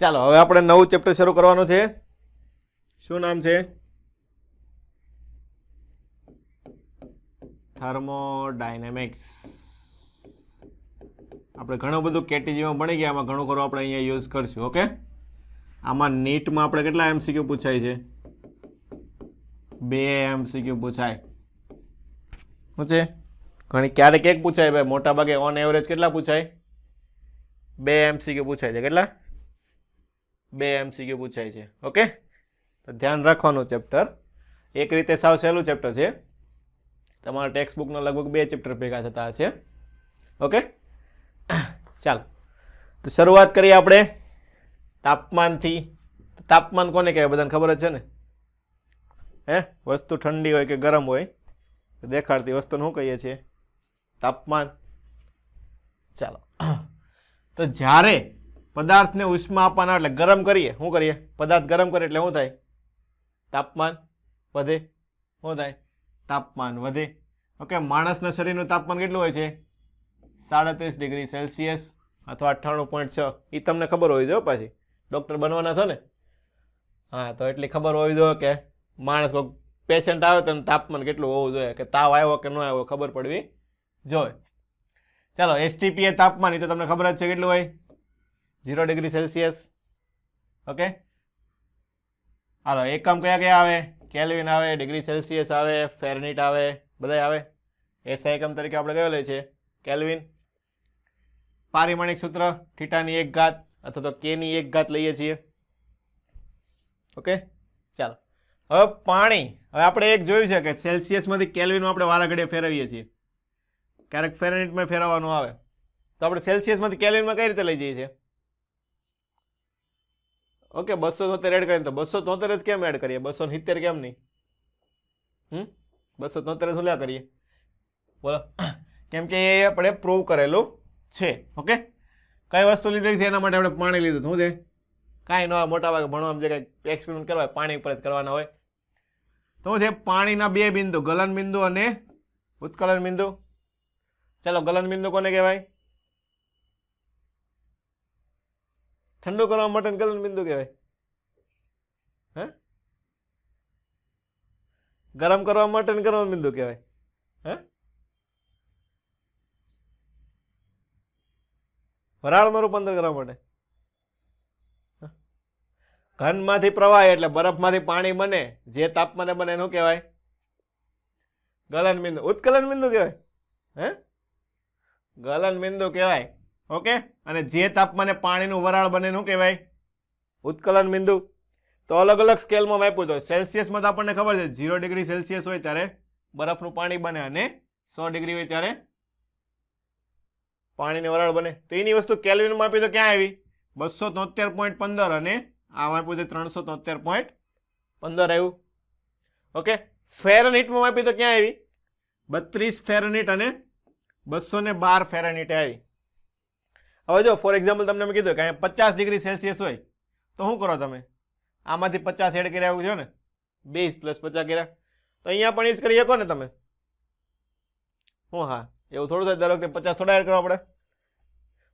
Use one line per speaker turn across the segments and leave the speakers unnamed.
ચાલો હવે આપણે નવું ચેપ્ટર શરૂ કરવાનું છે. શું નામ છે? થર્મોડાયનેમિક્સ. આપણે ઘણું બધું કેટીજીમાં ભણી ગયા, આમાં ઘણું ખરું આપણે અહીંયા યુઝ કરશું. ઓકે, આમાં નીટમાં આપણે કેટલા એમસીક્યુ પૂછાય છે? 2 એમસીક્યુ પૂછાય. શું છે? ઘણી ક્યારેક એક પૂછાય ભાઈ, મોટા ભાગે ઓન એવરેજ કેટલા પૂછાય? 2 એમસીક્યુ પૂછાય છે. કેટલા? 2 એમસીક્યુ પૂછાય છે. ઓકે, તો ધ્યાન રાખવાનું. ચેપ્ટર એક રીતે સાવ સહેલું ચેપ્ટર છે. તમારા ટેક્સ્ટ બુકનો લગભગ 2 ચેપ્ટર ભેગા થતા હશે. ઓકે, ચાલો તો શરૂઆત કરીએ આપણે તાપમાનથી. તાપમાન કોને કહેવાય? બધાને ખબર જ છે ને? હે, વસ્તુ ઠંડી હોય કે ગરમ હોય દેખાડતી વસ્તુને શું કહીએ છીએ? તાપમાન. ચાલો, તો જ્યારે પદાર્થને ઉષ્મા આપવાના એટલે ગરમ કરીએ, શું કરીએ? પદાર્થ ગરમ કરે એટલે શું થાય? તાપમાન વધે. શું થાય? તાપમાન વધે. ઓકે, માણસના શરીરનું તાપમાન કેટલું હોય છે? 37 ડિગ્રી સેલ્સિયસ અથવા 98.6. એ તમને ખબર હોવી જોઈએ. પાછી ડૉક્ટર બનવાના છો ને? હા, તો એટલી ખબર હોવી જોઈએ કે માણસ કોઈ પેશન્ટ આવે તો તાપમાન કેટલું હોવું જોઈએ, કે તાવ આવ્યો કે ન આવ્યો ખબર પડવી જોઈએ. ચાલો, એસટીપી એ તાપમાન, એ તો તમને ખબર જ છે કેટલું હોય? 0 ડિગ્રી સેલ્સિયસ. ઓકે, હાલો, એકમ કયા કયા આવે? કેલ્વિન આવે, ડિગ્રી સેલ્સિયસ આવે, ફેરનહીટ આવે, બધા આવે. એસઆઈ એકમ તરીકે આપણે કયો લે છે? કેલ્વિન. પારિમાણિક સૂત્ર થીટાની 1 ઘાત અથવા તો કેની 1 ઘાત લઈએ છીએ. ઓકે, ચાલો હવે પાણી. હવે આપણે એક જોયું છે કે સેલ્સિયસમાંથી કેલ્વિનમાં આપણે વારા ઘડીએ ફેરવીએ છીએ, ક્યારેક ફેરનહીટમાં ફેરવવાનું આવે, તો આપણે સેલ્સિયસમાંથી કેલ્વિનમાં કઈ રીતે લઈ જઈએ છીએ? ઓકે, 273 એડ કરીએ તો 273 જ કેમ એડ કરીએ? 270 કેમ નહીં? 273 શું લ્યા કરીએ? બોલો. કેમ કે એ આપણે પ્રૂવ કરેલું છે. ઓકે, કઈ વસ્તુ લીધી છે એના માટે આપણે પાણી લીધું. શું છે? કાંઈ ન હોય, મોટા ભાગે ભણવામાં જે કંઈ એક્સપેરિમેન્ટ કરવા પાણી ઉપર જ કરવાના હોય. તો શું છે? પાણીના 2 બિંદુ, ગલન બિંદુ અને ઉત્કલન બિંદુ. ચાલો, ગલન બિંદુ કોને કહેવાય? ઠંડુ કરવા માટે ગલન બિંદુ કહેવાય. હે, ગરમ કરવા માટે ગલન બિંદુ કહેવાય. હે, વરાળમાં રૂપાંતર કરવા માટે. ઘનમાંથી પ્રવાહ એટલે બરફમાંથી પાણી બને, જે તાપમાને બને એનું કહેવાય ગલન બિંદુ. ઉત્કલન બિંદુ કહેવાય. હે, ગલન બિંદુ કહેવાય. ઓકે, અને જે તાપમાને પાણીનું વરાળ બને એનું કહેવાય ઉત્કલન બિંદુ. તો અલગ અલગ સ્કેલમાં માપ્યું. તો સેલ્સિયસમાં તો આપણને ખબર છે 0 ડિગ્રી સેલ્સિયસ હોય ત્યારે બરફનું પાણી બને, અને 100 ડિગ્રી હોય ત્યારે પાણીની વરાળ બને. તો એની વસ્તુ કેલ્વિનમાં આપી તો ક્યાં આવી? 273.15 અને આ આપ્યું છે 373.15 આવ્યું. ઓકે, ફેરનહીટમાં આપી તો ક્યાં આવી? 32 ફેરનહીટ અને 212 ફેરનહીટ આવી. હવે જો ફોર એક્ઝામ્પલ તમને મેં કીધું કે 50 ડિગ્રી સેલ્સિયસ હોય તો શું કરો તમે? આમાંથી 50 એડ કર્યા આવ્યું છે ને, 20 + 50 કર્યા, તો અહીંયા પણ એ જ કરી શકો ને તમે. હું હા, એવું થોડું થાય દર વખતે 50 થોડા એડ કરવા પડે.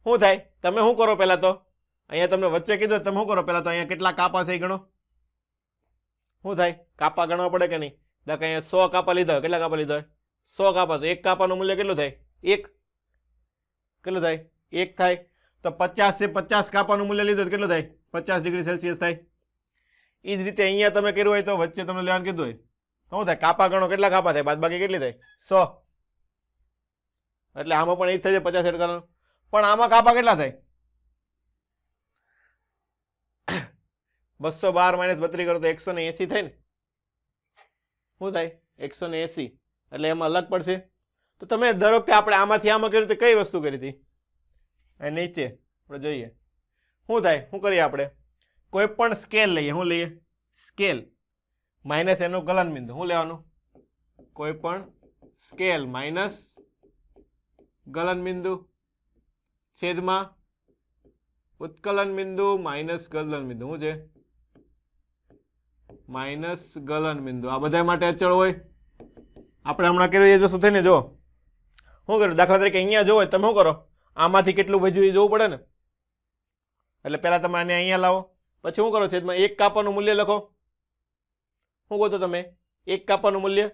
શું થાય? તમે શું કરો પહેલાં તો? અહીંયા તમને વચ્ચે કીધું, તમે શું કરો પહેલાં તો? અહીંયા કેટલા કાપા છે એ ગણો. શું થાય? કાપા ગણવા પડે કે નહીં? દાખલા અહીંયા 100 કાપા લીધા હોય. કેટલા કાપા લીધા હોય? 100 કાપા. તો એક કાપાનું મૂલ્ય કેટલું થાય? 1. કેટલું થાય? 1 થાય. તો 50 છે, 50 કાપાનું મૂલ્ય લીધું તો કેટલું થાય? 50 ડિગ્રી સેલ્સિયસ થાય. એ જ રીતે અહીંયા તમે કર્યું હોય તો વચ્ચે તમને લેવાનું કીધું હોય તો શું થાય? કાપા ગણો, કેટલા કાપા થાય? બાદબાકી કેટલી થાય? 100. એટલે આમાં પણ એ જ થાય છે 50 એડ કરવાનું. પણ આમાં કાપા કેટલા થાય? 212 - 32 કરો તો 180 થાય ને. શું થાય? 180. એટલે એમાં અલગ પડશે. તો તમે દર વખતે આપણે આમાંથી આમાં કર્યું તો કઈ વસ્તુ કરી હતી? નીચે આપણે જોઈએ શું થાય. શું કરીએ આપણે? કોઈ પણ સ્કેલ લઈએ. શું લઈએ? સ્કેલ માઇનસ એનું ગલન બિંદુ. શું લેવાનું? કોઈ પણ સ્કેલ માઇનસ ગલન બિંદુ છેદમાં ઉત્કલન બિંદુ માઇનસ ગલન બિંદુ. શું છે? માઇનસ ગલન બિંદુ. આ બધા માટે અચળ હોય. આપણે હમણાં કર્યું એ વસ્તુ થઈને જો શું કર્યું? દાખલા તરીકે અહીંયા જોવો તમે શું કરો? આમાંથી કેટલું વધ્યું એ જોવું પડે ને. એટલે પહેલાં તમે આને અહીંયા લાવો, પછી શું કરો છેદમાં 1 કાપાનું મૂલ્ય લખો. શું કહો તો તમે 1 કાપાનું મૂલ્ય,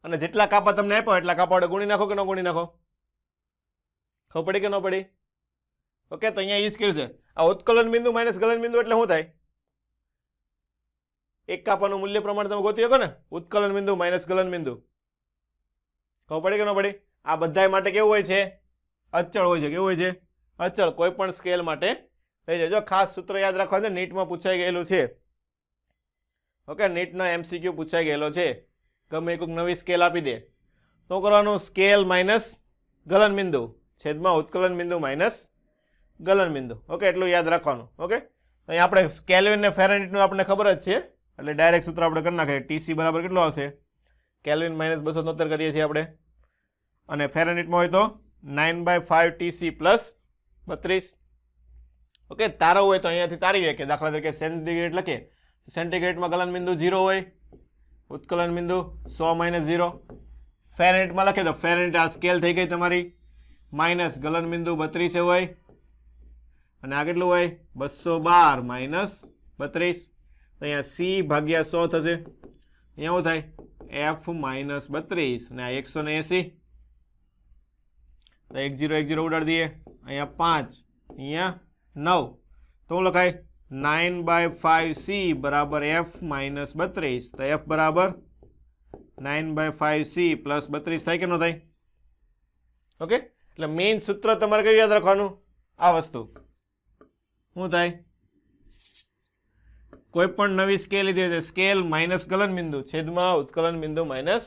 અને જેટલા કાપા તમને આપ્યો એટલા કાપા વડે ગુણી નાખો કે ન ગુણી નાખો? ખબર પડી કે ન પડી? ઓકે, તો અહીંયા ઈ સ્કેલ છે. આ ઉત્કલન બિંદુ માઇનસ ગલન બિંદુ એટલે શું થાય? 1 કાપાનું મૂલ્ય પ્રમાણે તમે ગોતી શકો ને, ઉત્કલન બિંદુ માઇનસ ગલન બિંદુ. ખબર પડી કે ન પડી? આ બધા માટે કેવું હોય છે? અચળ હોય છે. કેવું હોય છે? અચળ. કોઈ પણ સ્કેલ માટે થઈ જાય. જો ખાસ સૂત્ર યાદ રાખવાનું છે, નીટમાં પૂછાઈ ગયેલું છે. ઓકે, નીટનો MCQ પૂછાઈ ગયેલો છે. ગમે કોઈક નવી સ્કેલ આપી દે તો કરવાનું સ્કેલ માઇનસ ગલન બિંદુ છેદમાં ઉત્કલન બિંદુ માઇનસ ગલન બિંદુ. ઓકે, એટલું યાદ રાખવાનું. ઓકે, અહીં આપણે કેલ્વિન ને ફેરેનહીટનું આપણે ખબર જ છે, એટલે ડાયરેક્ટ સૂત્ર આપણે કરી નાખીએ. TC બરાબર કેટલો આવશે? કેલ્વિન માઇનસ 273 કરીએ છીએ આપણે, અને ફેરેનહીટમાં હોય તો 9/5 TC પ્લસ 32. ઓકે, તારો હોય તો અહીંયાથી તારીએ કે દાખલા તરીકે સેન્ટીગ્રેડ લખીએ, સેન્ટીગ્રેડમાં ગલન બિંદુ 0 હોય, ઉત્કલન બિંદુ 100 - 0. ફેરેનહીટમાં લખીએ તો ફેરેનહીટ આ સ્કેલ થઈ ગઈ તમારી, માઇનસ ગલન બિંદુ 32 હોય, અને આ કેટલું હોય? 212 - 32. તો અહીંયા C ભાગ્યા 100 થશે. અહીંયા શું થાય? F - 32, અને આ 180. તો 1 0 1 0 ઉડાડી દઈએ. અહીંયા 5, અહીંયા 9. તો શું લખાય? 9/5C બરાબર F - 32. તો F બરાબર 9/5C પ્લસ 32 થાય કે ન થાય? ઓકે, એટલે મેઇન સૂત્ર તમારે કયું યાદ રાખવાનું? આ વસ્તુ શું થાય? કોઈ પણ નવી સ્કેલ લીધી હોય સ્કેલ માઇનસ ગલન બિંદુ છેદમાં ઉત્કલન બિંદુ માઇનસ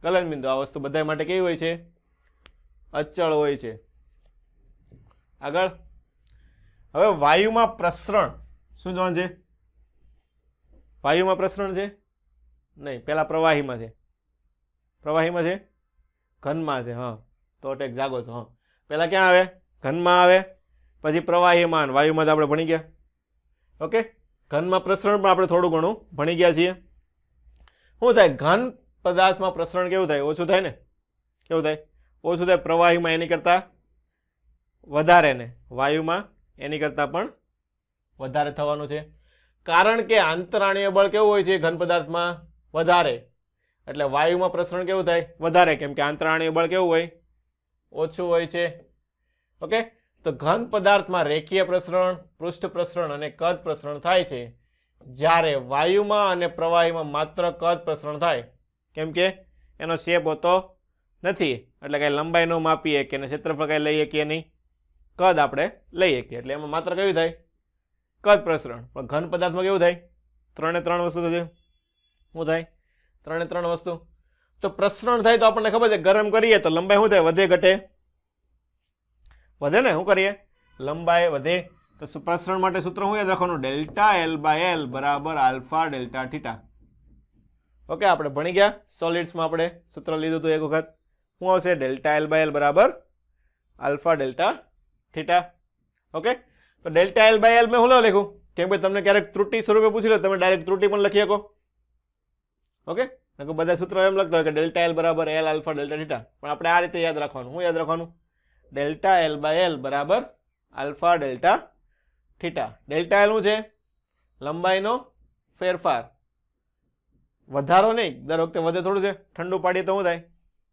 ગલન બિંદુ. આ વસ્તુ બધા માટે કેવી હોય છે? અચળ હોય છે. આગળ હવે વાયુમાં પ્રસરણ શું જોવાનું છે? વાયુમાં પ્રસરણ છે નહીં, પેલા પ્રવાહીમાં છે. પ્રવાહીમાં છે? ઘનમાં છે. હા, તો ટેક જાગો છો. હા, પેલા ક્યાં આવે? ઘનમાં આવે, પછી પ્રવાહીમાં, વાયુમાં તો આપણે ભણી ગયા. ઓકે, ઘનમાં પ્રસરણ પણ આપણે થોડું ઘણું ભણી ગયા છીએ. શું થાય? ઘન પદાર્થમાં પ્રસરણ કેવું થાય? ઓછું થાય ને? કેવું થાય? ઓછું થાય. પ્રવાહીમાં એની કરતાં વધારે, ને વાયુમાં એની કરતાં પણ વધારે થવાનું છે. કારણ કે આંતરાણીય બળ કેવું હોય છે ઘન પદાર્થમાં? વધારે. એટલે વાયુમાં પ્રસરણ કેવું થાય? વધારે, કેમ કે આંતરાણીય બળ કેવું હોય? ઓછું હોય છે. ઓકે, તો ઘન પદાર્થમાં રેખીય પ્રસરણ, પૃષ્ઠ પ્રસરણ અને કદ પ્રસરણ થાય છે, જ્યારે વાયુમાં અને પ્રવાહીમાં માત્ર કદ પ્રસરણ થાય. કેમ કે એનો શેપ હોતો નથી, એટલે કઈ લંબાઈ નો માપીએ કે ક્ષેત્રફળ કઈ લઈએ કે નહીં, કદ આપણે લઈએ કે, એટલે એમાં માત્ર કયું થાય? કદ પ્રસરણ. પણ ઘન પદાર્થમાં કેવું થાય? 3 3 વસ્તુ થશે. શું થાય? 3 3 વસ્તુ. તો પ્રસરણ થાય તો આપણને ખબર છે ગરમ કરીએ તો લંબાઈ શું થાય? વધે ઘટે? વધે ને? શું કરીએ? લંબાઈ વધે. તો પ્રસરણ માટે સૂત્ર શું યાદ રાખવાનું? ડેલ્ટા L/L બરાબર આલ્ફા ડેલ્ટા થીટા. ઓકે, આપણે ભણી ગયા સોલિડ્સમાં, આપણે સૂત્ર લીધું હતું એક વખત. શું આવશે? ડેલ્ટા L/L બરાબર આલ્ફા ડેલ્ટા થીટા. ઓકે, તો ડેલ્ટા L/L મેં શું લખું? કેમ કે તમને ક્યારેક ત્રુટિ સ્વરૂપે પૂછી લો, તમે ડાયરેક્ટ ત્રુટિ પણ લખી શકો. ઓકે, બધા સૂત્રો એમ લખતા હોય કે ડેલ્ટા L બરાબર L આલ્ફા ડેલ્ટા થીટા, પણ આપણે આ રીતે યાદ રાખવાનું. શું યાદ રાખવાનું? ડેલ્ટા L/L બરાબર alpha delta theta. Delta L શું છે? લંબાઈનો ફેરફાર, વધારો નહીં. દર વખતે વધે થોડું છે. ઠંડુ પાડીએ તો શું થાય?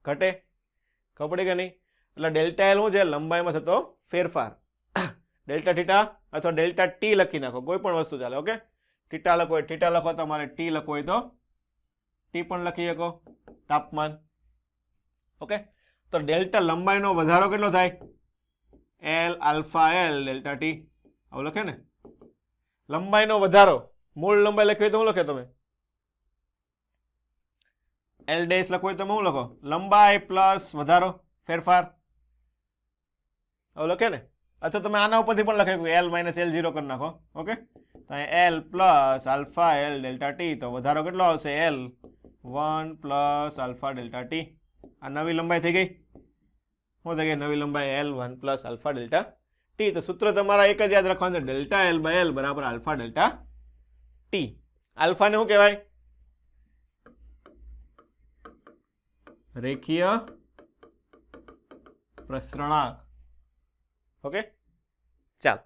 ઘટે. ખબર પડી કે નહીં? એટલે ડેલ્ટા L શું છે? લંબાઈમાં થતો ફેરફાર. ડેલ્ટા થીટા અથવા ડેલ્ટા T લખી નાખો, કોઈ પણ વસ્તુ ચાલે. ઓકે, થીટા લખો હોય થીટા લખો, તમારે T લખો હોય તો T પણ લખી શકો. તાપમાન. ઓકે, તો ડેલ્ટા લંબાઈનો વધારો કેટલો થાય? L alpha L delta T. આવું લખે ને? લંબાઈનો વધારો, મૂળ લંબાઈ લખી હોય તો શું લખે તમે? L ડેશ લખો હોય તો શું લખો? લંબાઈ પ્લસ વધારો, ફેરફાર. આવું લખે ને? અથવા તમે આના ઉપરથી પણ લખે L - L0 કરી નાખો. ઓકે, તો L plus alpha L delta T. તો વધારો કેટલો આવશે? L1 plus alpha delta T. આ નવી લંબાઈ થઈ ગઈ. શું થઈ ગઈ? નવી લંબાઈ L1 plus alpha delta T. તો સૂત્ર તમારા એક જ યાદ રાખવાનું છે, ડેલ્ટા L/L બરાબર આલ્ફા ડેલ્ટા T. આલ્ફાને શું કહેવાય? રેખીય પ્રસરણાંક. ઓકે, ચાલ,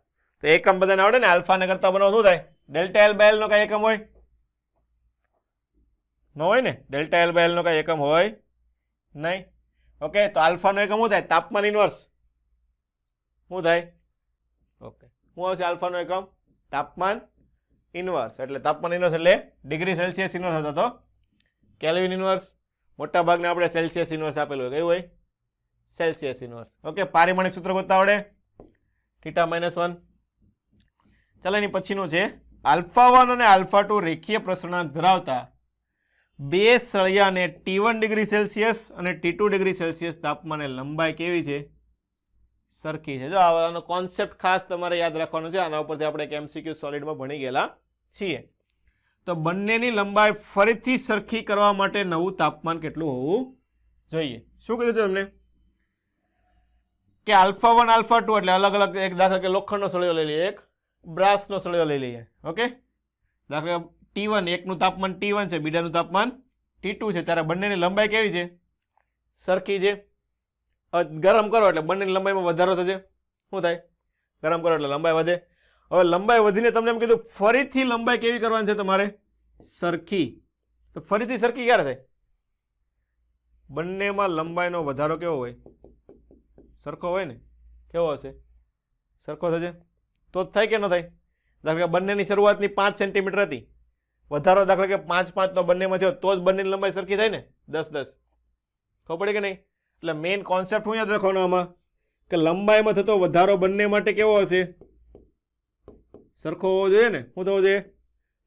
તો એકમ બધાને આવડે ને, આલ્ફાને કરતા બનાવો શું થાય? ડેલ્ટા એલ બાય એલ નો કઈ એકમ હોય? ન હોય ને, ડેલ્ટા એલ બાય એલ નો કઈ એકમ હોય નહીં. ઓકે, તો આલ્ફાનો એકમ શું થાય? તાપમાન ઇન્વર્સ. શું થાય? ઓકે, શું આવશે આલ્ફાનો એકમ? તાપમાન ઇન્વર્સ. એટલે તાપમાન ઇન્વર્સ એટલે ડિગ્રી સેલ્સિયસ ઇન્વર્સ હતો તો કેલ્વિન ઇન્વર્સ. મોટા ભાગને આપણે સેલ્સિયસ ઇન્વર્સ આપેલું હોય. કયું હોય? Celsius inverse. ઓકે, પારિમાણિક સૂત્ર ગોતતા આવડે? થીટા -1. ચાલો એની પછીનું છે α1 અને α2 રેખીય પ્રસરણાંક ધરાવતા બે સળિયાને T1 ડિગ્રી સેલ્સિયસ અને T2 ડિગ્રી સેલ્સિયસ તાપમાને લંબાઈ કેવી છે? સરખી છે. જો આનો કોન્સેપ્ટ ખાસ તમારે યાદ રાખવાનો છે. આના ઉપરથી આપણે એક MCQ સોલિડમાં ભણી ગયેલા છીએ. તો બંનેની લંબાઈ ફરીથી સરખી કરવા માટે નવું તાપમાન કેટલું હોવું જોઈએ? શું કીધું છે તમને? કે α1 α2 એટલે અલગ અલગ, એક દાખલા કે લોખંડનો સળિયો લઈ લઈએ, એક બ્રાસનો સળિયો લઈ લઈએ. ઓકે, દાખલા T1 એકનું તાપમાન T1 છે, બીજાનું તાપમાન T2 છે, ત્યારે બંનેની લંબાઈ કેવી છે? સરખી છે. ગરમ કરો એટલે બંનેની લંબાઈમાં વધારો થશે. શું થાય? ગરમ કરો એટલે લંબાઈ વધે. હવે લંબાઈ વધીને તમને એમ કીધું ફરીથી લંબાઈ કેવી કરવાની છે તમારે? સરખી. તો ફરીથી સરખી ક્યારે થાય? બંનેમાં લંબાઈનો વધારો કેવો હોય? સરખો હોય ને. કેવો હશે? સરખો થશે તો જ થાય કે ન થાય? દાખલા કે બંનેની શરૂઆતની 5 સેન્ટીમીટર હતી, વધારો દાખલા કે 5 નો બંનેમાં થયો તો જ બંનેની લંબાઈ સરખી થાય ને, 10 ખબર પડી કે નહીં? એટલે મેઇન કોન્સેપ્ટ હું યાદ રાખવાનો આમાં કે લંબાઈમાં થતો વધારો બંને માટે કેવો હશે? સરખો હોવો જોઈએ ને. શું થવો જોઈએ?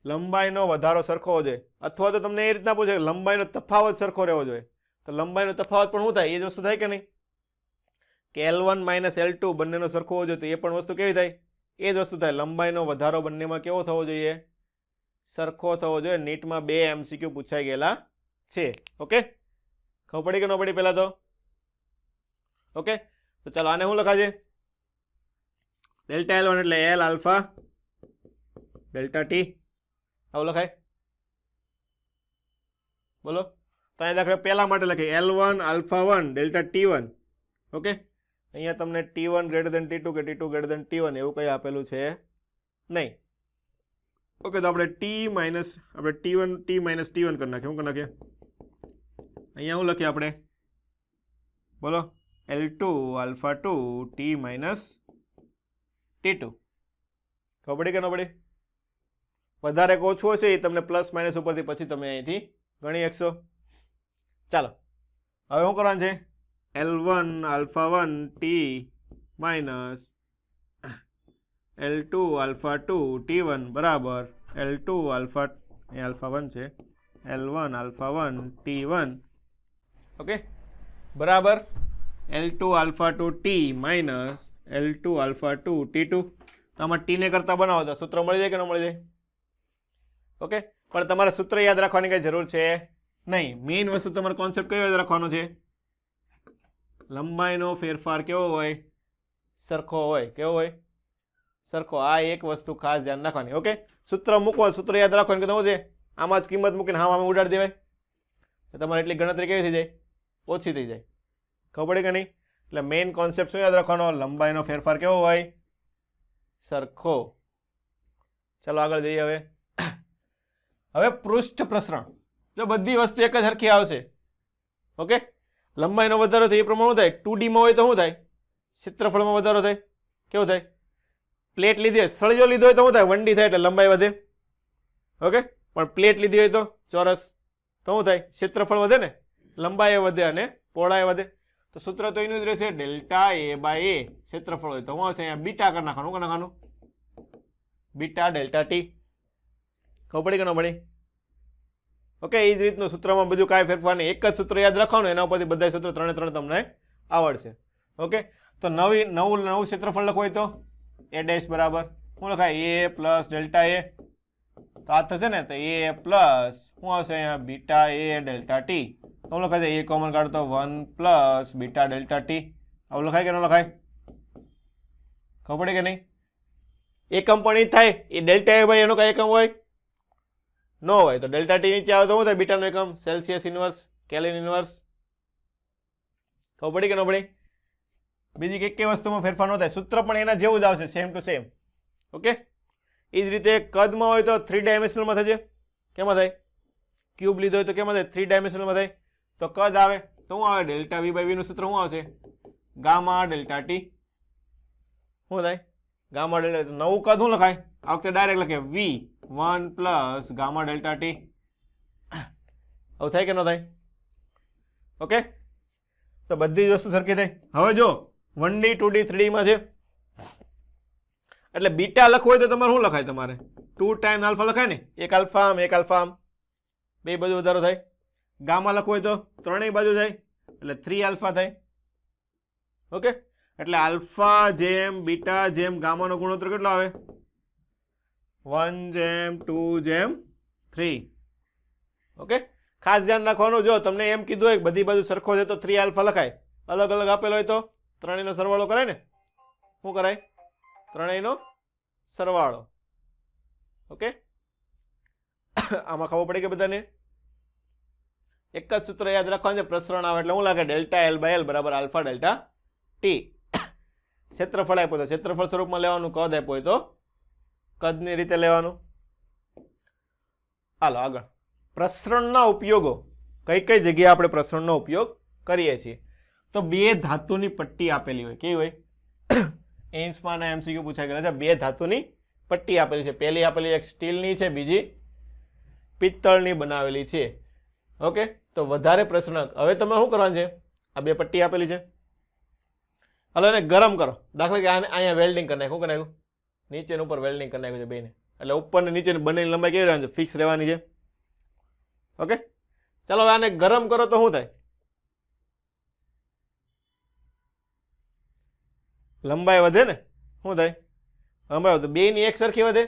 લંબાઈનો વધારો સરખો હોવો જોઈએ. અથવા તો તમને એ રીતના પૂછે લંબાઈનો તફાવત સરખો રહેવો જોઈએ. તો લંબાઈનો તફાવત પણ શું થાય? એ જ વસ્તુ થાય કે નહીં? કે L1 - L2 બંનેનો સરખો હોવો જોઈએ. તો એ પણ વસ્તુ કેવી થાય? એ જ વસ્તુ થાય. લંબાઈનો વધારો બંનેમાં કેવો થવો જોઈએ? સરખો થવો જોઈએ. નીટમાં 2 MCQ પૂછાઈ ગયેલા છે. ઓકે, ખબર પડી કે ન પડી પહેલા તો? ઓકે, તો ચાલો આને શું લખાશે? ડેલ્ટા L1 એટલે L આલ્ફા ડેલ્ટા T, આવું લખાય? બોલો. તો અહીંયા દાખલા પહેલા માટે લખીએ L1 α1 ડેલ્ટા T1. ઓકે, અહીંયા તમને T1 > T2 કે T2 > T1 એવું કંઈ આપેલું છે નહીં. ઓકે, તો આપણે T-T - T1 કરી નાખીએ. શું કરી નાખીએ? અહીંયા શું લખીએ આપણે? બોલો. L2 α2 T - T2. ખબર પડી કે ન પડી? વધારે કે ઓછું હશે એ તમને પ્લસ માઇનસ ઉપરથી પછી તમે અહીંથી ગણી શકશો. ચાલો હવે શું કરવાનું છે? L1 α1 T minus L2 α2 T1 બરાબર L2 આલ્ફા, એ α1 છે, L1 α1 T1. ઓકે, બરાબર L2 α2 T minus L2 α2 T2. તો આમાં T ને કરતા બનાવો તો સૂત્ર મળી જાય કે ન મળી જાય? ઓકે, પણ તમારે સૂત્ર યાદ રાખવાની કઈ જરૂર છે નહીં. મેઇન વસ્તુ તમારે કોન્સેપ્ટ કયો યાદ રાખવાનો છે? લંબાઈનો ફેરફાર કેવો હોય? સરખો હોય. કેવો હોય? સરખો. આ એક વસ્તુ ખાસ ધ્યાન રાખવાની. ઓકે, સૂત્ર મૂકો, સૂત્ર યાદ રાખવાનું કે શું છે? આમાં જ કિંમત મૂકીને હા આમાં ઉડાડી દેવાય. તમારે એટલી ગણતરી કેવી થઈ જાય? ઓછી થઈ જાય. ખબર પડી કે નહીં? એટલે મેઇન કોન્સેપ્ટ શું યાદ રાખવાનો? લંબાઈનો ફેરફાર કેવો હોય? સરખો. ચાલો આગળ જઈએ. હવે પૃષ્ઠ પ્રસરણ. જો બધી વસ્તુ એક જ સરખી આવશે. ઓકે, લંબાઈનો વધારો થાય એ પ્રમાણે શું થાય? 2D માં હોય તો શું થાય? ક્ષેત્રફળમાં વધારો થાય. કેવું થાય? પ્લેટ લીધી હોય, સળિયો લીધો હોય તો શું થાય? 1D થાય એટલે લંબાઈ વધે. ઓકે, પણ પ્લેટ લીધી હોય તો ચોરસ તો શું થાય? ક્ષેત્રફળ વધે ને, લંબાઈ વધે અને પહોળાઈ વધે. તો સૂત્ર તો એનું જ રહેશે, ડેલ્ટા A/A. ક્ષેત્રફળ હોય તો શું હશે? અહીંયા બીટા કરી નાખવાનું. શું કરી નાખવાનું? Beta delta T. ખબર પડી કે ન પડી? ઓકે, એ જ રીતનું સૂત્રમાં બધું કાંઈ ફેરફાર નહીં. એક જ સૂત્ર યાદ રાખવાનું, એના ઉપરથી બધા સૂત્રો 3 તમને આવડશે. ઓકે, તો નવું ક્ષેત્રફળ લખવું હોય તો A ડેશ બરાબર શું લખાય? A plus delta A. તો આ થશે ને, તો A પ્લસ શું આવશે અહીંયા? Beta A delta T. તો લખાય છે A કોમન કાઢતો 1 પ્લસ બીટા ડેલ્ટા T. આવું લખાય કે ન લખાય? ખબર પડી કે નહીં? એકમ પણ એ થાય. એ ડેલ્ટા A ભાઈ એનો કઈ એકમ હોય? ન હોય. તો ડેલ્ટા T નીચે આવે તો શું થાય? બીટાનો એકમ સેલ્સિયસ ઇન્વર્સ, કેલ્વિન ઇન્વર્સ. ખબર પડી કે ન પડી? બીજી કઈ વસ્તુમાં ફેરફાર ન થાય. સૂત્ર પણ એના જેવું જ આવશે, સેમ ટુ સેમ. ઓકે, એ જ રીતે કદમાં હોય તો 3 ડાયમેન્શનલમાં થશે. કેમાં થાય? ક્યુબ લીધો હોય તો કેમાં થાય? 3 ડાયમેન્શનલમાં થાય. તો કદ આવે તો શું આવે? ડેલ્ટા વી બાય વીનું સૂત્ર શું આવશે? Gamma delta T. શું થાય? Gamma delta. નવું કદ શું લખાય? આ વખતે ડાયરેક્ટ લખે V1 plus gamma delta T. આવું થાય કે ન થાય? ઓકે, તો બધી જ વસ્તુ સરખી થાય. હવે જો 1D 2D 3D માં છે એટલે બીટા લખવું હોય તો તમારે શું લખાય? તમારે 2 ટાઈમ આલ્ફા લખાય ને. એક આલ્ફા આમ એક આલ્ફા આમ, બે બાજુ વધારો થાય. ગામા લખવું હોય તો ત્રણેય બાજુ થાય એટલે 3 આલ્ફા થાય. ઓકે, એટલે આલ્ફા જેમ બીટા જેમ ગામાનો ગુણોત્તર કેટલો આવે? 1:2:3. ઓકે, ખાસ ધ્યાન રાખવાનું, જો તમને એમ કીધું હોય બધી બાજુ સરખો છે તો 3 આલ્ફા લખાય. અલગ અલગ આપેલો હોય તો ત્રણેયનો સરવાળો કરાય ને. શું કરાય? ત્રણેયનો સરવાળો. ઓકે, આમાં ખબર પડી કે બધાને? એક જ સૂત્ર યાદ રાખવાનું છે. પ્રસરણ આવે એટલે શું લાગે? ડેલ્ટા એલ બાય એલ બરાબર આલ્ફા ડેલ્ટા ટી. ક્ષેત્રફળ આપ્યો તો ક્ષેત્રફળ સ્વરૂપમાં લેવાનું, કદ આપ્યો હોય તો કદની રીતે લેવાનું. હાલો આગળ. પ્રસરણના ઉપયોગો કઈ કઈ જગ્યાએ આપણે પ્રસરણનો ઉપયોગ કરીએ છીએ? તો બે ધાતુની પટ્ટી આપેલી હોય. કેવી હોય? એમ્સમાં એમસીક્યુ પૂછાઈ ગયેલા છે. બે ધાતુની પટ્ટી આપેલી છે. પહેલી આપેલી એક સ્ટીલની છે, બીજી પિત્તળની બનાવેલી છે. ઓકે, તો વધારે પ્રસરણક. હવે તમે શું કરવાનું છે? આ બે પટ્ટી આપેલી છે, હાલો એને ગરમ કરો. દાખલા કે અહીંયા વેલ્ડિંગ કરી નાખ્યું. શું કરી નાખ્યું? નીચે ઉપર વેલ્ડિંગ કરી નાખ્યું છે બેને. એટલે ઉપર ને નીચે બંનેની લંબાઈ કેવી રહેવાની છે? ફિક્સ રહેવાની છે. ઓકે, ચાલો આને ગરમ કરો તો શું થાય? લંબાઈ વધે ને. શું થાય? લંબાઈ વધે. બેની એક સરખી વધે?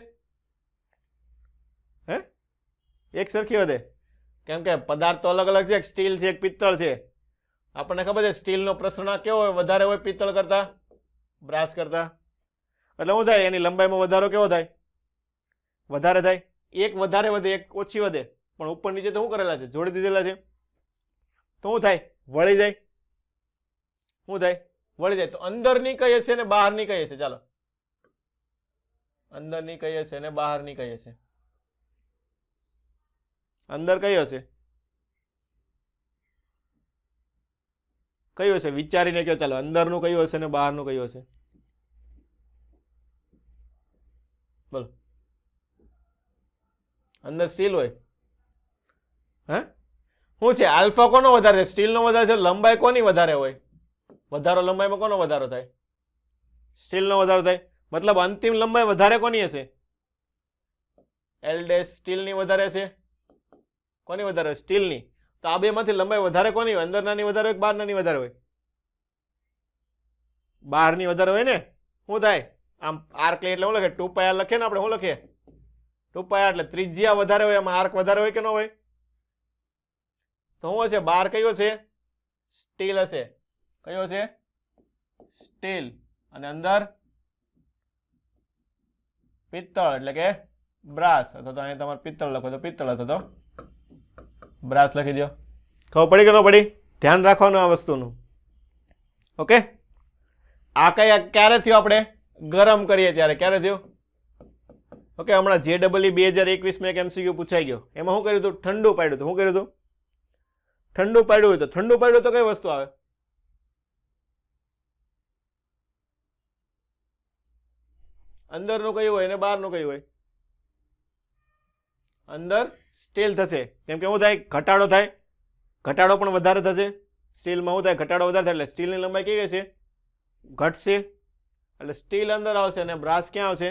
હે? એક સરખી વધે. કેમ કે પદાર્થ તો અલગ અલગ છે. એક સ્ટીલ છે, એક પિત્તળ છે. આપણને ખબર છે સ્ટીલનો પ્રસરણાંક કેવો હોય? વધારે હોય પિત્તળ કરતા, બ્રાસ કરતા. એટલે શું થાય? એની લંબાઈમાં વધારો કેવો થાય? વધારે થાય. એક વધારે વધે, એક ઓછી વધે. પણ ઉપર નીચે તો શું કરેલા છે? જોડી દીધેલા છે. તો શું થાય? વળી જાય. શું થાય? વળી જાય. તો અંદરની કઈ હશે ને બહારની કઈ હશે? ચાલો, અંદરની કઈ હશે ને બહારની કઈ હશે? અંદર કઈ હશે? કયું હશે? વિચારીને કહો. ચાલો, અંદરનું કયું હશે ને બહારનું કયું હશે? બોલો. અંદર સ્ટીલ હોય. હે? શું છે? આલ્ફા કોનો વધારે છે? સ્ટીલનો વધારે છે. લંબાઈ કોની વધારે હોય? વધારો લંબાઈમાં કોનો વધારો થાય? સ્ટીલનો વધારો થાય. મતલબ અંતિમ લંબાઈ વધારે કોની હશે? એલ ડેશ સ્ટીલની વધારે હશે. કોની વધારે? સ્ટીલની. તો આ બે માંથી લંબાઈ વધારે કોની હોય? અંદર નાની વધારે હોય કે બહાર નાની વધારે હોય? બહારની વધારે હોય ને. શું થાય? આમ આર્ક લે એટલે શું લખે? 2πr લખે ને આપણે. શું લખીએ? 2πr એટલે ત્રિજ્યા વધારે હોય, આમાં આર્ક વધારે હોય કે ન હોય? તો શું હશે? બહાર કયો છે? સ્ટીલ હશે. કયો છે? સ્ટીલ. અને અંદર પિત્તળ એટલે કે બ્રાસ. અથવા તો અહીંયા તમારે પિત્તળ લખો તો પિત્તળ, અથવા તો બ્રાસ લખી દો. ખબર પડી કે ન પડી? ધ્યાન રાખવાનું આ વસ્તુનું. ઓકે, આ કઈ ક્યારે થયું? આપણે ગરમ કરીએ ત્યારે. ક્યારે થયું? ઓકે, હમણાં JEE 2021 માં એક MCQ પૂછાઈ ગયો. એમાં શું કર્યું હતું? ઠંડુ પાડ્યું હતું. શું કર્યું હતું? ઠંડુ પાડ્યું હોય તો. ઠંડુ પાડ્યું તો કઈ વસ્તુ આવે? અંદરનું કયું હોય ને બહારનું કયું હોય? અંદર સ્ટીલ થશે. કેમ કે શું થાય? ઘટાડો થાય. ઘટાડો પણ વધારે થશે. સ્ટીલમાં શું થાય? ઘટાડો વધારે થાય એટલે સ્ટીલની લંબાઈ કેવી હશે? ઘટશે. એટલે સ્ટીલ અંદર આવશે અને બ્રાસ ક્યાં આવશે?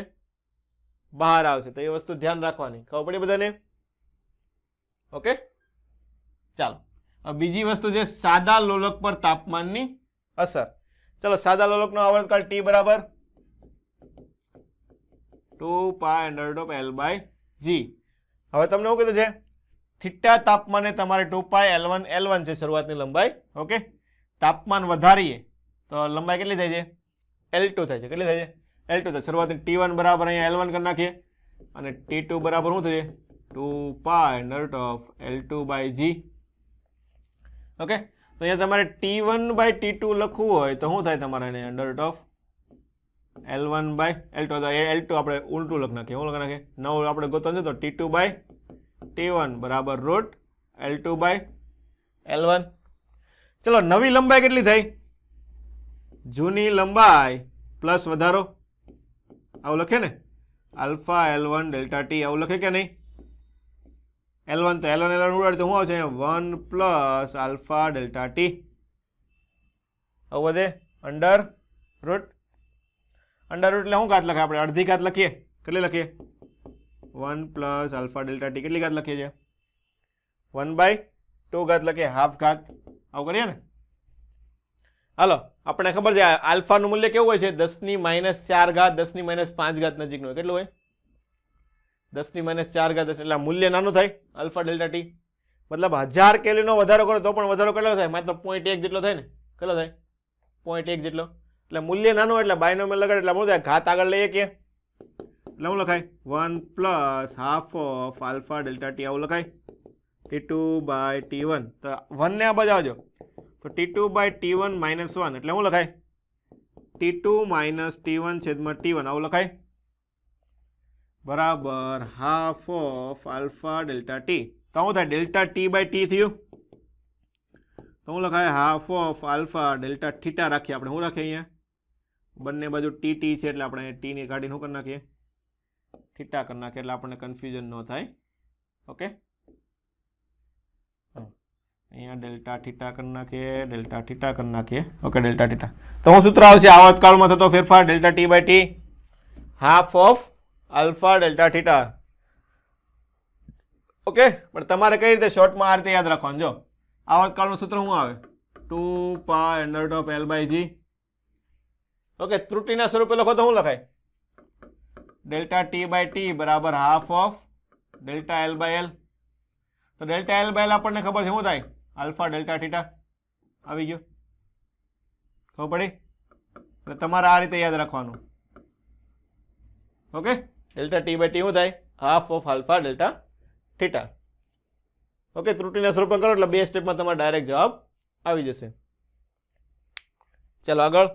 બહાર આવશે. તો એ વસ્તુ ધ્યાન રાખવાની. ખબર પડી બધાને? ઓકે, ચાલો. હવે બીજી વસ્તુ છે સાદા લોલક પર તાપમાનની અસર. ચલો, સાદા લોલકનો આવર્તકાળ T બરાબર 2π√L/g. હવે તમને શું કીધું છે? થીટા તાપમાને તમારે 2π L1 છે શરૂઆતની લંબાઈ. ઓકે, તાપમાન વધારીએ તો લંબાઈ કેટલી થાય છે? L2 થાય છે. કેટલી થાય છે? L2 થાય. શરૂઆતની T1 બરાબર અહીંયા L1 કરી નાખીએ અને T2 બરાબર શું થશે? 2π√L2/g. ઓકે, તો અહીંયા તમારે T1/T2 લખવું હોય તો શું થાય તમારે? √L2 L1 by L2 L2 આપણે ઉલટું લખ નાખીએ. હું લખ નાખીએ 9 આપણે ગોતવાનું છે તો T2 બાય T1 બરાબર રૂટ L2 બાય L1. ચલો નવી લંબાઈ કેટલી થઈ? જૂની લંબાઈ પ્લસ વધારો, આવું લખે ને, આલ્ફા L1 ડેલ્ટા ટી, આવું લખે કે નહીં? L1 તો L1 ઉડાડે તો શું આવશે? 1 પ્લસ આલ્ફા ડેલ્ટા ટી. આવું વધે અંડર રૂટ. અંડર રૂટ એટલે શું ઘાત લખે? આપણે અડધી ઘાત લખીએ. કેટલી લખીએ? 1 પ્લસ આલ્ફા ડેલ્ટા ટી. કેટલી ઘાત લખીએ છીએ? 1/2 ઘાત લખીએ, હાફ ઘાત. આવું કરીએ ને. હાલો, આપણે ખબર છે આલ્ફાનું મૂલ્ય કેવું હોય છે? 10⁻⁴ ઘાત, 10⁻⁵ ઘાત નજીકનું હોય. કેટલું હોય? 10⁻⁴ ઘાત. એટલે મૂલ્ય નાનું થાય આલ્ફા ડેલ્ટા ટી. મતલબ 1000 કેલ્વિનનો વધારો કરો તો પણ વધારો કેટલો થાય? માત્ર 0.1 જેટલો થાય ને. કેટલો થાય? 0.1 જેટલો. એટલે મૂલ્ય નાનું એટલે બાયનોમિયલ લગાડે એટલે શું થાય? ઘાત આગળ લઈએ કે એટલે શું લખાય? 1 plus half of alpha delta T. આવું લખાય T2 બાય T1. તો 1 ને આ બાજુ આવજો તો T2 બાય T1 માઇનસ 1 એટલે શું લખાય? T2 માઇનસ T1 છેદમાં T1. આવું લખાય બરાબર half of alpha delta T. તો શું થાય? ડેલ્ટા ટી બાય ટી થયું. તો શું લખાય? Half of alpha delta theta રાખીએ આપણે. શું રાખીએ અહીંયા? બંને બાજુ ટી ટી છે એટલે આપણે ટીની કાઢીને શું કરી નાખીએ? થીટા કરી નાખીએ એટલે આપણને કન્ફ્યુઝન ન થાય. ઓકે, અહીંયા ડેલ્ટા થીટા કરી નાખીએ, ડેલ્ટા થીટા કરી નાખીએ. Okay, delta theta. તો શું સૂત્ર આવશે? આવતકાળમાં થતો ફેરફાર delta T by T half of alpha delta theta. Okay, પણ તમારે કઈ રીતે શોર્ટમાં આ રીતે યાદ રાખવાનું? જો આવતકાળનું સૂત્ર શું આવે? 2 pi under root of L by G. Okay, ત્રુટિના સ્વરૂપે લખો તો શું લખાય? ડેલ્ટા ટી બાય ટી બરાબર half of delta L by L. તો ડેલ્ટા L બાય L આપણને ખબર છે શું થાય? Alpha delta theta. આવી ગયું? ખબર પડી? એટલે તમારે આ રીતે યાદ રાખવાનું. Okay, delta T by T શું થાય? Half of alpha delta theta. Okay, ત્રુટિના સ્વરૂપે કરો એટલે 2 સ્ટેપમાં તમારે ડાયરેક્ટ જવાબ આવી જશે. ચાલો આગળ.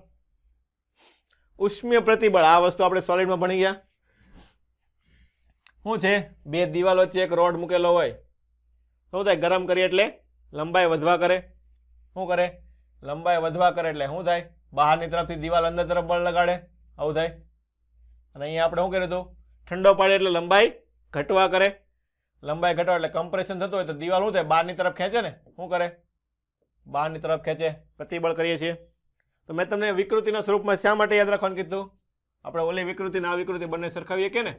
ઉષ્મીય પ્રતિબળ. આ વસ્તુ આપણે સોલિડમાં ભણી ગયા. શું છે? બે દિવાલ વચ્ચે એક રોડ મૂકેલો હોય. શું થાય? ગરમ કરીએ એટલે લંબાઈ વધવા કરે. શું કરે? લંબાઈ વધવા કરે એટલે શું થાય? બહારની તરફથી દિવાલ અંદર તરફ બળ લગાડે. આવું થાય. અને અહીંયા આપણે શું કર્યું હતું? ઠંડો પાડે એટલે લંબાઈ ઘટવા કરે. લંબાઈ ઘટવા એટલે કમ્પ્રેશન થતું હોય તો દિવાલ શું થાય? બહારની તરફ ખેંચે ને. શું કરે? બહારની તરફ ખેંચે. પ્રતિબળ કરીએ છીએ. તો મેં તમને વિકૃતિના સ્વરૂપમાં શા માટે યાદ રાખવાનું કીધું? આપણે ઓલી વિકૃતિ ને આ વિકૃતિ બંને સરખાવીએ કે ને.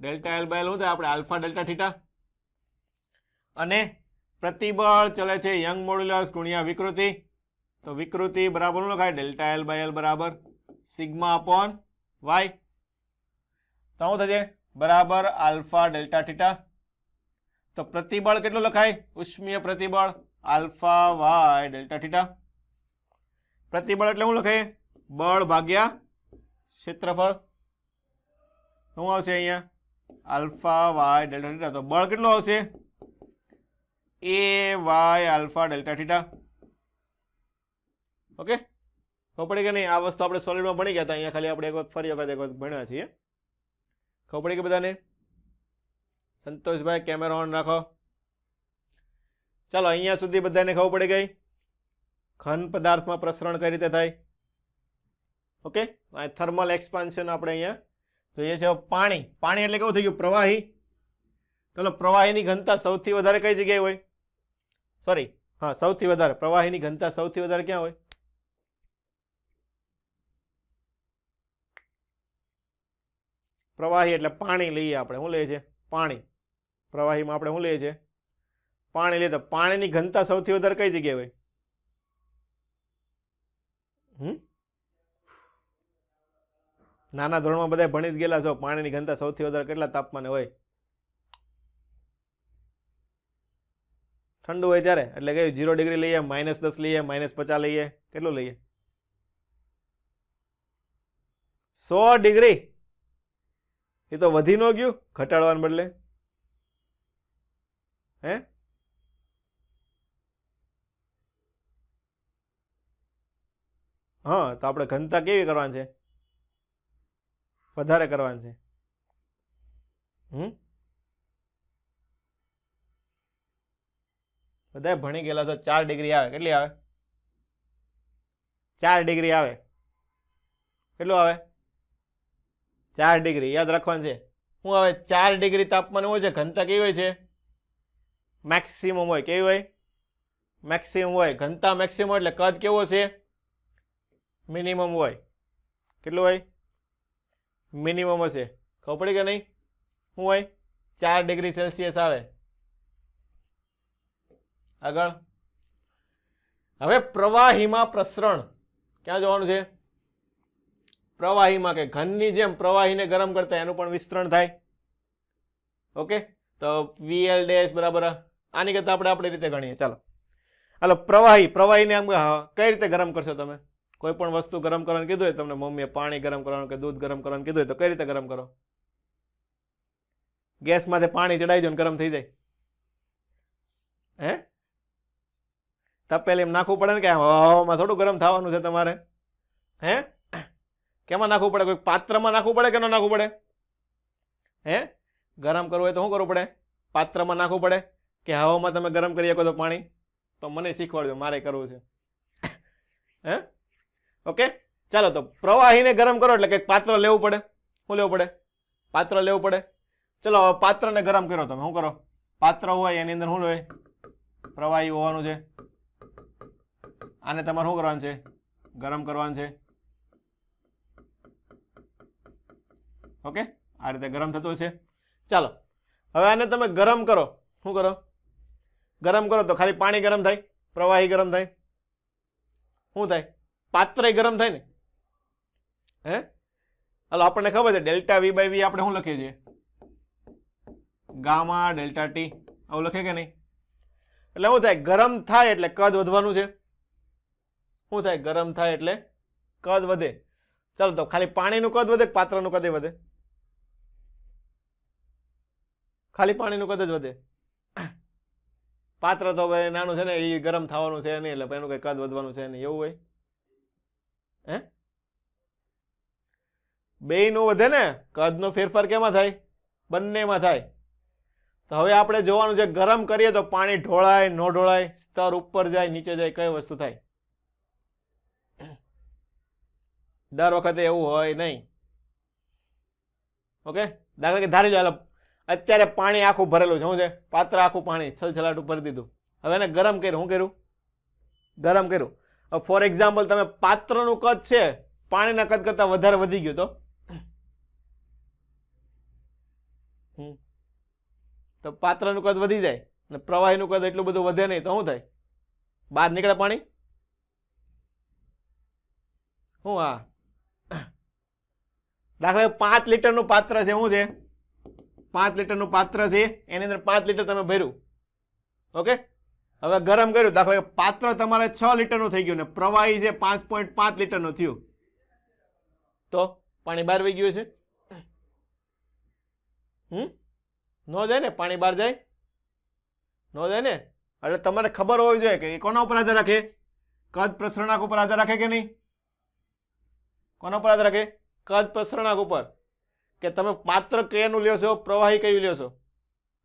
ડેલ્ટા L બાય L શું થાય? આપણે આલ્ફા ડેલ્ટા થીટા. અને પ્રતિબળ ચલે છે યંગ મોડ્યુલસ ગુણ્યા વિકૃતિ. તો વિકૃતિ બરાબર શું લખાય? ડેલ્ટા L બાય L બરાબર સિગ્મા અપોન વાય. તો શું થશે? બરાબર આલ્ફા ડેલ્ટા થીટા. તો પ્રતિબળ કેટલું લખાય? ઉષ્મીય પ્રતિબળ આલ્ફા વાય ડેલ્ટા થીટા. પ્રતિબળ એટલે શું લખાય? બળ ભાગ્યા ક્ષેત્રફળ. શું આવશે અહીંયા? Alpha Y delta theta. તો બળ કેટલું આવશે? A Y alpha delta theta. Okay, ખબર પડી કે નહીં? આ વસ્તુ આપણે સોલિડમાં ભણી ગયા હતા. અહીંયા ખાલી આપણે એક વખત ફરી વખત ભણ્યા છીએ. ખબર પડી કે બધાને? સંતોષભાઈ કેમેરા ઓન રાખો. ચાલો, અહીંયા સુધી બધાને ખબર પડી ગઈ? ઘન પદાર્થમાં પ્રસરણ કઈ રીતે થાય? ઓકે, થર્મલ એક્સપાન્શન આપણે અહીંયા જોઈએ છે. પાણી. પાણી એટલે કેવું થઈ ગયું? પ્રવાહી. ચલો, પ્રવાહીની ઘનતા સૌથી વધારે કઈ જગ્યાએ હોય? સોરી, હા, સૌથી વધારે પ્રવાહીની ઘનતા સૌથી વધારે ક્યાં હોય? પ્રવાહી એટલે પાણી લઈએ આપણે. શું લઈએ છીએ? પાણી. પ્રવાહીમાં આપણે શું લઈએ છીએ? પાણી લઈએ. તો પાણીની ઘનતા સૌથી વધારે કઈ જગ્યાએ હોય? નાના ધોરણમાં બધા ભણી જ ગયેલા છો. પાણીની ઘનતા સૌથી વધારે કેટલા તાપમાને હોય? ઠંડુ હોય ત્યારે. એટલે કે 0 ડિગ્રી લઈએ, -10 લઈએ, -50 લઈએ. કેટલું લઈએ? 100 ડિગ્રી. એ તો વધી ન ગયું ઘટાડવાને બદલે? હે? હા, તો આપણે ઘનતા કેવી કરવાની છે? વધારે કરવાનું છે. બધા ભણી ગયેલા છો. 4 ડિગ્રી આવે. કેટલી આવે? 4 ડિગ્રી આવે. કેટલું આવે? 4 ડિગ્રી. યાદ રાખવાનું છે. શું આવે? 4 ડિગ્રી તાપમાન હોય છે. ઘનતા કેવી હોય છે? મેક્સિમમ હોય. કેવી હોય? મેક્સિમમ હોય. ઘનતા મેક્સિમમ એટલે કદ કેવો છે? મિનિમમ હોય. કેટલું હોય? મિનિમમ હશે. ખબર પડી કે નહીં? શું હોય? 4 ડિગ્રી સેલ્સિયસ આવે. આગળ હવે પ્રવાહીમાં પ્રસરણ ક્યાં જોવાનું છે? પ્રવાહીમાં કે ઘનની જેમ પ્રવાહીને ગરમ કરતા એનું પણ વિસ્તરણ થાય. ઓકે, તો VL ડેશ બરાબર આની કરતા આપણે આપણી રીતે ગણીએ. ચાલો હાલો, પ્રવાહીને આમ કઈ રીતે ગરમ કરશો તમે? કોઈ પણ વસ્તુ ગરમ કરવાનું કીધું હોય તમને, મમ્મીએ પાણી ગરમ કરવાનું કે દૂધ ગરમ કરવાનું કીધું હોય તો કઈ રીતે ગરમ કરો? ગેસમાંથી પાણી ચડાવી દો ને ગરમ થઈ જાય. હે? તપેલી એમ નાખવું પડે ને કે હવામાં થોડું ગરમ થવાનું છે તમારે? હે? કેમાં નાખવું પડે? કોઈ પાત્રમાં નાખવું પડે કે ન નાખવું પડે? હે? ગરમ કરવું હોય તો શું કરવું પડે? પાત્રમાં નાખવું પડે કે હવામાં તમે ગરમ કરી શકો તો પાણી? તો મને શીખવાડજો, મારે કરવું છે. હે? ઓકે, ચાલો. તો પ્રવાહીને ગરમ કરો એટલે કંઈક પાત્ર લેવું પડે. શું લેવું પડે? પાત્ર લેવું પડે. ચલો હવે પાત્રને ગરમ કરો. તમે શું કરો? પાત્ર હોય એની અંદર શું હોય? પ્રવાહી હોવાનું છે. આને તમારે શું કરવાનું છે? ગરમ કરવાનું છે. ઓકે, આ રીતે ગરમ થતું છે. ચાલો હવે આને તમે ગરમ કરો. શું કરો? ગરમ કરો તો ખાલી પાણી ગરમ થાય? પ્રવાહી ગરમ થાય? શું થાય? પાત્ર ગરમ થાય ને? હે? હાલો, આપણને ખબર છે ડેલ્ટા V બાય V આપણે શું લખીએ છીએ? Gamma delta T. આવું લખે કે નહીં? એટલે શું થાય? ગરમ થાય એટલે કદ વધવાનું છે. શું થાય? ગરમ થાય એટલે કદ વધે. ચાલો, તો ખાલી પાણીનું કદ વધે કે પાત્રનું કદ વધે? ખાલી પાણીનું કદ જ વધે. પાત્ર તો ભાઈ નાનું છે ને, એ ગરમ થવાનું છે નહીં, એટલે એનું કઈ કદ વધવાનું છે નહીં. એવું હોય? હે? બેયનું વધે ને. કદનો ફેરફાર કેમાં થાય? બંનેમાં થાય. તો હવે આપણે જોવાનું છે ગરમ કરીએ તો પાણી ઢોળાય ન ઢોળાય, સ્તર ઉપર જાય નીચે જાય, કઈ વસ્તુ થાય? દર વખતે એવું હોય નહીં. ઓકે, દાખલા કે ધારી લો અત્યારે પાણી આખું ભરેલું છે. શું છે? પાત્ર આખું પાણી છલછલાટું ભરી દીધું. હવે એને ગરમ કર્યું. શું કર્યું? ગરમ કર્યું. ફોર એક્ઝામ્પલ તમે પાત્રનું કદ છે પાણીના કદ કરતા વધારે વધી ગયું તો પાત્રનું કદ વધી જાય અને પ્રવાહીનું કદ એટલું બધું વધે નહીં તો શું થાય? બહાર નીકળે પાણી. શું? હા, દાખલા 5 લીટરનું પાત્ર છે. શું છે? 5 લીટરનું પાત્ર છે. એની અંદર 5 લીટર તમે ભર્યું. ઓકે, હવે ગરમ કર્યું. દાખલા કે પાત્ર તમારે 6 લીટરનું થઈ ગયું ને પ્રવાહી છે 5.5 લીટરનું થયું, તો પાણી બહાર વહી ગયું છે? ન જાય ને? પાણી બહાર જાય? ન જાય ને? એટલે તમારે ખબર હોવી જોઈએ કે કોના ઉપર આધાર રાખે? કદ પ્રસરણાંક ઉપર આધાર રાખે કે નહીં? કોના ઉપર આધાર રાખે? કદ પ્રસરણાંક ઉપર. કે તમે પાત્ર કયાનું લ્યો છો, પ્રવાહી કયું લ્યો છો?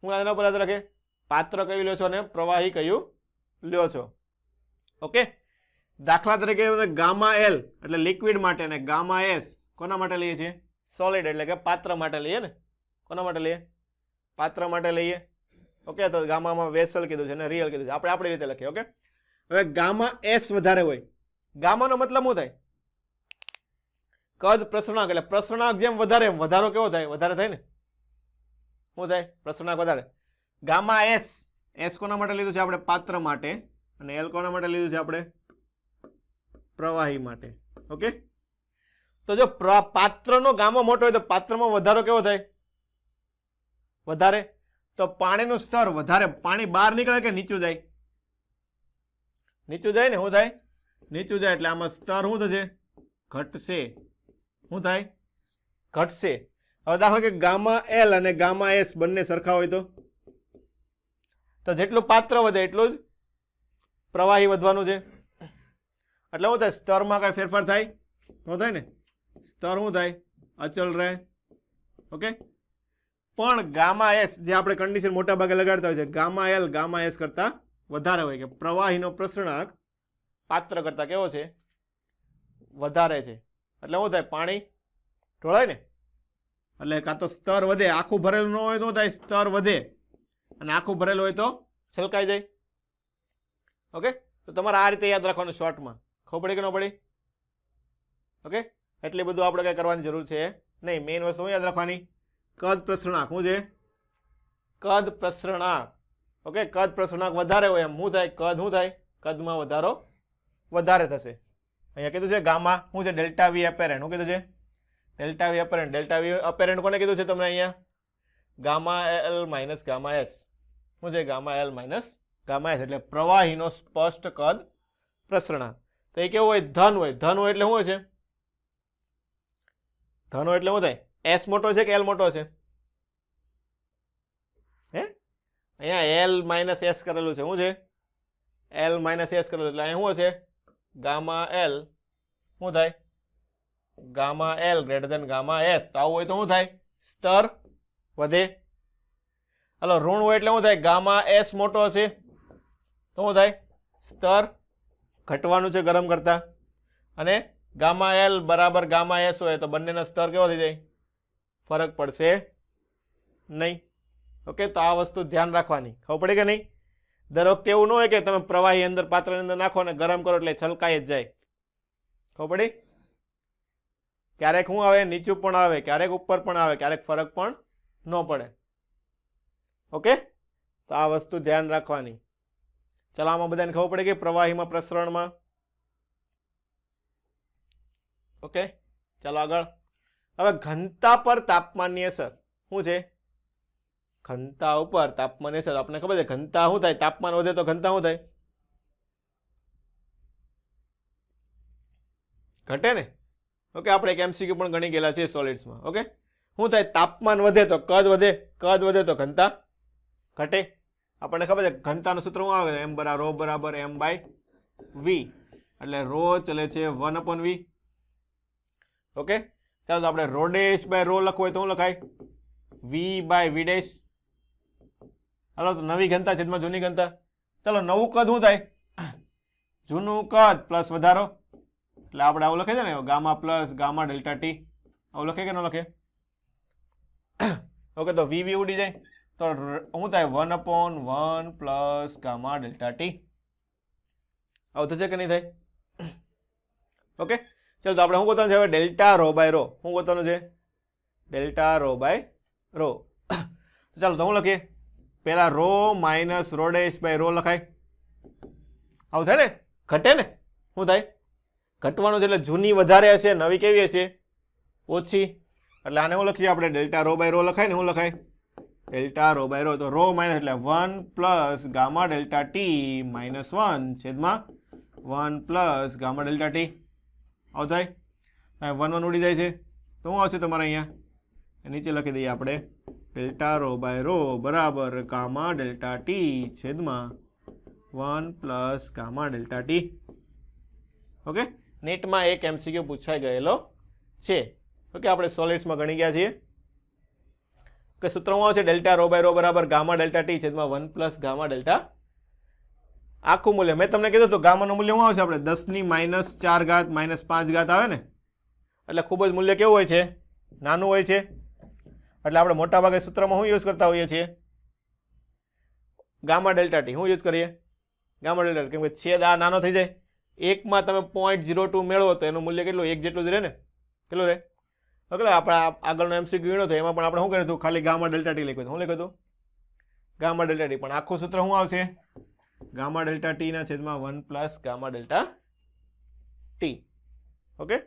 હું એના ઉપર આધાર રાખે? પાત્ર કયું લ્યો છો અને પ્રવાહી કયું લ્યો છો. ઓકે, દાખલા તરીકે ગામા એલ એટલે લિક્વિડ માટે ને ગામા એસ કોના માટે લઈએ છીએ? સોલિડ એટલે કે પાત્ર માટે લઈએ ને. કોના માટે લઈએ? પાત્ર માટે લઈએ. ઓકે, તો ગામામાં વેસલ કીધું છે અને રિયલ કીધું છે. આપણે આપણી રીતે લખીએ. ઓકે, હવે ગામા એસ વધારે હોય. ગામાનો મતલબ શું થાય? કદ પ્રસરણાંક. એટલે પ્રસરણાંક જેમ વધારે એમ વધારો કેવો થાય? વધારે થાય ને. શું થાય? પ્રસરણાંક વધારે. ગામા એસ, એસ કોના માટે લીધું છે આપણે? પાત્ર માટે. અને એલ કોના માટે લીધું છે આપણે? પ્રવાહી માટે. ઓકે, તો જો પાત્રનો ગામો મોટો હોય તો પાત્રમાં વધારો કેવો થાય? વધારે. તો પાણીનું સ્તર વધારે. પાણી બહાર નીકળે કે નીચું જાય? નીચું જાય ને. શું થાય? નીચું જાય. એટલે આમાં સ્તર શું થશે? ઘટશે. શું થાય? ઘટશે. હવે દાખલા કે ગામા એલ અને ગામા એસ બંને સરખા હોય તો જેટલું પાત્ર વધે એટલું જ પ્રવાહી વધવાનું છે. એટલે શું થાય? સ્તરમાં કઈ ફેરફાર થાય? શું થાય ને? સ્તર શું થાય? અચળ રહે. ઓકે, પણ ગામા એસ જે આપણે કન્ડિશન મોટા ભાગે લગાડતા હોય છે, ગામા એલ ગામા એસ કરતા વધારે હોય, કે પ્રવાહીનો પ્રસરણાંક પાત્ર કરતા કેવો છે? વધારે છે. એટલે શું થાય? પાણી ઢોળાય ને, એટલે કાં તો સ્તર વધે. આખું ભરેલું ન હોય તો થાય સ્તર વધે, અને આખું ભરેલું હોય તો છલકાઈ જાય. ઓકે, તો તમારે આ રીતે યાદ રાખવાનું શોર્ટમાં. ખબર પડી કે ન પડી? ઓકે, એટલી બધું આપણે કંઈ કરવાની જરૂર છે નહીં. મેઇન વસ્તુ યાદ રાખવાની, કદ પ્રસરણાંક. શું છે? કદ પ્રસરણાંક. ઓકે, કદ પ્રસરણાંક વધારે હોય એમ શું થાય? કદ શું થાય? કદમાં વધારો વધારે થશે. અહીંયા કીધું છે ગામા શું છે? Delta V apparent. શું કીધું છે? Delta V અપેરેન્ટ. ડેલ્ટા વી અપેરેન્ટ કોને કીધું છે તમને અહીંયા? Gamma L minus gamma S. શું છે? Gamma L minus gamma S. એટલે પ્રવાહીનો સ્પષ્ટ કદ પ્રસરણાંક. તો એ કેવું હોય? ધન હોય. ધન હોય એટલે શું હોય છે? ધન હોય એટલે શું થાય? એસ મોટો છે કે એલ મોટો છે? હે, અહીંયા એલ માઇનસ એસ કરેલું છે. શું છે? એલ માઇનસ એસ કરેલું. એટલે અહીંયા શું હશે? ગામા એલ શું થાય? Gamma L greater than gamma S. તો આવું હોય તો શું થાય? સ્તર વધે. હલો, ઋણ હોય એટલે શું થાય? ગામા એસ મોટો હશે તો શું થાય? સ્તર ઘટવાનું છે ગરમ કરતા. અને ગામા એલ બરાબર ગામા એસ હોય તો બંનેના સ્તર કેવો થઈ જાય? ફરક પડશે નહીં. ઓકે, તો આ વસ્તુ ધ્યાન રાખવાની. ખબર પડે કે નહીં? દર વખતે એવું ન હોય કે તમે પ્રવાહી અંદર પાત્રની અંદર નાખો અને ગરમ કરો એટલે છલકાઈ જ જાય. ખબર પડી? ક્યારેક શું આવે? નીચું પણ આવે, ક્યારેક ઉપર પણ આવે, ક્યારેક ફરક પણ ન પડે. ઓકે, તો આ વસ્તુ ધ્યાન રાખવાની. ચાલો, આમાં બધાને ખબર પડે કે પ્રવાહીમાં પ્રસરણમાં. ઓકે, ચાલો આગળ. હવે ઘનતા પર તાપમાનની અસર શું છે? ઘનતા ઉપર તાપમાનની અસર. આપણને ખબર છે ઘનતા શું થાય? તાપમાન વધે તો ઘનતા શું થાય? ઘટે ને. ઓકે, આપણે એક એમસીક્યુ પણ ગણી ગયેલા છે સોલિડ્સમાં. ઓકે, શું થાય? તાપમાન વધે તો કદ વધે, કદ વધે તો ઘનતા ઘટે. આપણને ખબર છે ઘનતાનું સૂત્ર શું આવે? એમ બરાબર રો બરાબર એમ બાય વી. એટલે રો ચલે છે 1/v. ઓકે, ચાલો તો આપણે રો ડેશ બાય રો લખવું હોય તો શું લખાય? વી બાય વી ડેશ. હાલો, તો નવી ઘનતા છેદમાં જૂની ઘનતા. ચાલો, નવું કદ શું થાય? જૂનું કદ પ્લસ વધારો. એટલે આપણે આવું લખે છે ને, gamma plus gamma delta T. આવું લખે કે ન લખે? ઓકે, તો વી ઉડી જાય તો શું થાય? 1/1 પ્લસ ગામા ડેલ્ટા ટી. આવું થશે કે નહીં થાય? ઓકે, ચાલો તો આપણે શું ગોતવાનું છે હવે? Delta rho by rho. શું ગોતવાનું છે? Delta rho by rho. ચાલો તો હું લખીએ પહેલા rho minus rho dash by rho લખાય. આવું થાય ને? ઘટે ને? શું થાય? ઘટવાનું છે. એટલે જૂની વધારે હશે, નવી કેવી હશે? ઓછી. એટલે આને શું લખીએ આપણે? ડેલ્ટા રો બાય રો લખાય ને. શું લખાય? Delta rho by rho. તો રો માઇનસ એટલે 1 plus gamma delta T minus 1 છેદમાં 1 પ્લસ ગામા ડેલ્ટા ટી. આવું થાય? 1 1 ઉડી જાય છે તો શું આવશે તમારે અહીંયા? નીચે લખી દઈએ આપણે ડેલ્ટા રો બાય રો બરાબર ગામા ડેલ્ટા ટી છેદમાં 1 plus gamma delta T. Okay, નેટમાં એક એમસીક્યુ પૂછાઈ ગયેલો છે. ઓકે, આપણે સોલિડ્સમાં ગણી ગયા છીએ કે સૂત્રમાં આવશે ડેલ્ટા રો બાય રો બરાબર ગામા ડેલ્ટા ટી છેદમાં 1 પ્લસ ગામા ડેલ્ટા. આખું મૂલ્ય મેં તમને કીધું હતું ગામાનું મૂલ્ય શું આવશે? આપણે 10⁻⁴ -5 આવે ને, એટલે ખૂબ જ મૂલ્ય કેવું હોય છે? નાનું હોય છે. એટલે આપણે મોટા ભાગે સૂત્રમાં શું યુઝ કરતા હોઈએ છીએ? Gamma delta T. શું યુઝ કરીએ? Gamma delta T. કેમ કે છેદ આ નાનો થઈ જાય. એકમાં તમે 0.02 મેળવો તો એનું મૂલ્ય કેટલું? 1 જેટલું જ રહે ને. કેટલું રહે? ઓકે, આપણે આગળનો એમસીક્યુ ગણ્યો હતો એમાં પણ આપણે શું કર્યું હતું? ખાલી ગામા ડેલ્ટા ટી લખ્યું હતું. શું લખ્યું હતું? Gamma delta T. પણ આખું સૂત્ર શું આવશે? ગામા ડેલ્ટા ટી ના છેદમાં 1 plus gamma delta T. Okay.